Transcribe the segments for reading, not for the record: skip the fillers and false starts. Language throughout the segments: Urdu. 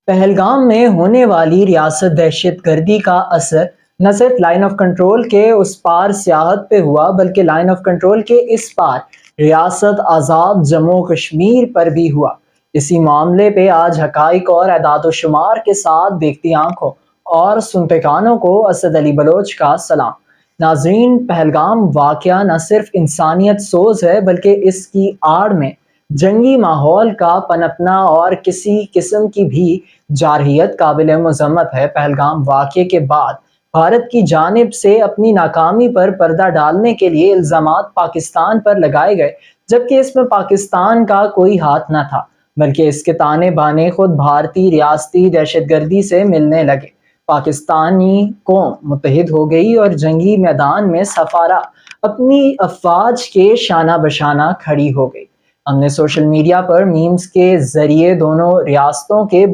پہلگام میں ہونے والی ریاست دہشت گردی کا اثر نہ صرف لائن آف کنٹرول کے اس پار سیاحت پہ ہوا بلکہ لائن آف کنٹرول کے اس پار ریاست آزاد جموں کشمیر پر بھی ہوا۔ اسی معاملے پہ آج حقائق اور اعداد و شمار کے ساتھ دیکھتی آنکھوں اور سنتے کانوں کو اسد علی بلوچ کا سلام۔ ناظرین، پہلگام واقعہ نہ صرف انسانیت سوز ہے بلکہ اس کی آڑ میں جنگی ماحول کا پنپنا اور کسی قسم کی بھی جارحیت قابل مذمت ہے۔ پہلگام واقعے کے بعد بھارت کی جانب سے اپنی ناکامی پر پردہ ڈالنے کے لیے الزامات پاکستان پر لگائے گئے، جبکہ اس میں پاکستان کا کوئی ہاتھ نہ تھا، بلکہ اس کے تانے بانے خود بھارتی ریاستی دہشت گردی سے ملنے لگے۔ پاکستانی قوم متحد ہو گئی اور جنگی میدان میں سفارہ اپنی افواج کے شانہ بشانہ کھڑی ہو گئی۔ ہم نے سوشل میڈیا پر میمز کے ذریعے دونوں ریاستوں کے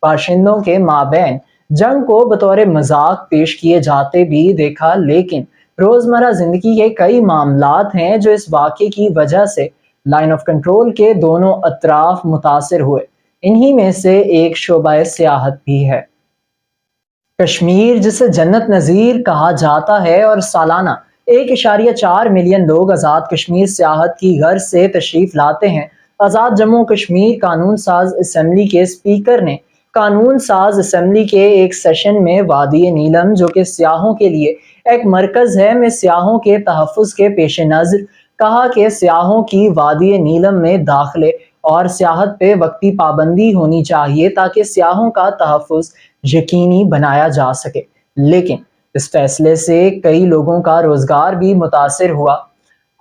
باشندوں کے مابین جنگ کو بطور مذاق پیش کیے جاتے بھی دیکھا، لیکن روزمرہ زندگی کے کئی معاملات ہیں جو اس واقعے کی وجہ سے لائن آف کنٹرول کے دونوں اطراف متاثر ہوئے۔ انہی میں سے ایک شعبہ سیاحت بھی ہے۔ کشمیر، جسے جنت نظیر کہا جاتا ہے اور سالانہ 1.4 ملین لوگ آزاد کشمیر سیاحت کی غرض سے تشریف لاتے ہیں۔ آزاد جموں کشمیر قانون ساز اسمبلی کے اسپیکر نے قانون ساز اسمبلی کے ایک سیشن میں وادی نیلم، جو کہ سیاحوں کے لیے ایک مرکز ہے، میں سیاحوں کے تحفظ کے پیش نظر کہا کہ سیاحوں کی وادی نیلم میں داخلے اور سیاحت پہ وقتی پابندی ہونی چاہیے تاکہ سیاحوں کا تحفظ یقینی بنایا جا سکے، لیکن اس فیصلے سے کئی لوگوں کا روزگار بھی متاثر ہوا۔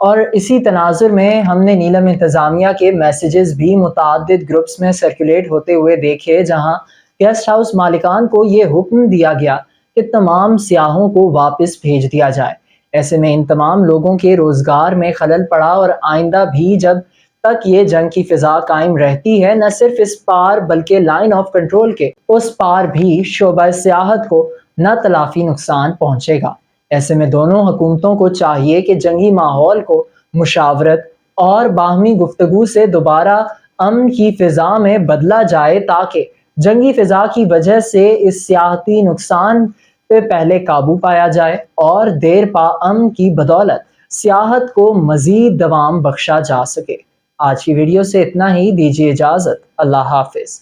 اور اسی تناظر میں ہم نے نیلم انتظامیہ کے میسیجز بھی متعدد گروپس میں سرکولیٹ ہوتے ہوئے دیکھے، جہاں گیسٹ ہاؤس مالکان کو یہ حکم دیا گیا کہ تمام سیاحوں کو واپس بھیج دیا جائے۔ ایسے میں ان تمام لوگوں کے روزگار میں خلل پڑا اور آئندہ بھی جب تک یہ جنگ کی فضا قائم رہتی ہے، نہ صرف اس پار بلکہ لائن آف کنٹرول کے اس پار بھی شعبہ سیاحت کو نہ تلافی نقصان پہنچے گا۔ ایسے میں دونوں حکومتوں کو چاہیے کہ جنگی ماحول کو مشاورت اور باہمی گفتگو سے دوبارہ امن کی فضا میں بدلا جائے، تاکہ جنگی فضا کی وجہ سے اس سیاحتی نقصان پہ پہلے قابو پایا جائے اور دیر پا امن کی بدولت سیاحت کو مزید دوام بخشا جا سکے۔ آج کی ویڈیو سے اتنا ہی، دیجیے اجازت، اللہ حافظ۔